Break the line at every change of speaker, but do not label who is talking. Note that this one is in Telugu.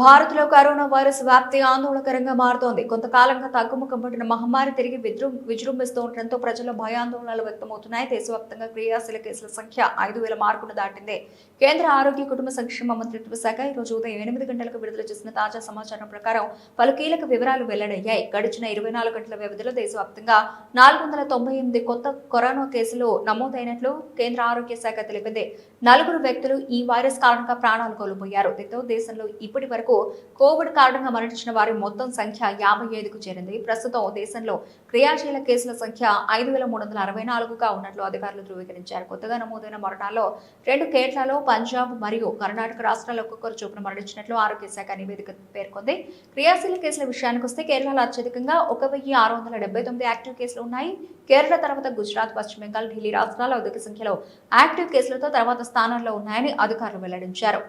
భారత్లో కరోనా వైరస్ వ్యాప్తి ఆందోళనకరంగా మారుతోంది. కొంతకాలంగా తగ్గుముఖం పట్టిన మహమ్మారి తిరిగి విజృంభిస్తూ ఉండటంతో ప్రజల్లో భయాందోళనలు వ్యక్తమవుతున్నాయి. దేశవ్యాప్తంగా క్రియాశీల కేసుల సంఖ్య 5,000 మార్కును దాటింది. కేంద్ర ఆరోగ్య కుటుంబ సంక్షేమ మంత్రిత్వ శాఖ ఈ రోజు ఉదయం 8 గంటలకు విడుదల చేసిన తాజా సమాచారం ప్రకారం పలు కీలక వివరాలు వెల్లడయ్యాయి. గడిచిన 24 గంటల వ్యవధిలో దేశవ్యాప్తంగా 498 కొత్త కరోనా కేసులు నమోదైనట్లు కేంద్ర ఆరోగ్య శాఖ తెలిపింది. 4 వ్యక్తులు ఈ వైరస్ కారణంగా ప్రాణాలు కోల్పోయారు. దీంతో దేశంలో ఇప్పటి వరకు కోవిడ్ కారణంగా మరణించిన వారి మొత్తం సంఖ్య 55కు చేరింది. ప్రస్తుతం దేశంలో క్రియాశీల కేసుల సంఖ్య 5,364గా ఉన్నట్లు అధికారులు ధృవీకరించారు. కొత్తగా నమోదైన మరణాల్లో 2 కేరళలో, పంజాబ్ మరియు కర్ణాటక రాష్ట్రాల్లో ఒక్కొక్కరు చొప్పున మరణించినట్లు ఆరోగ్య శాఖ నివేదిక పేర్కొంది. క్రియాశీల కేసుల విషయానికి వస్తే కేరళలో అత్యధికంగా 1,679 యాక్టివ్ కేసులు ఉన్నాయి. కేరళ తర్వాత గుజరాత్, పశ్చిమ బెంగాల్, ఢిల్లీ రాష్ట్రాలు అధిక సంఖ్యలో యాక్టివ్ కేసులతో తర్వాత స్థానాల్లో ఉన్నాయని అధికారులు వెల్లడించారు.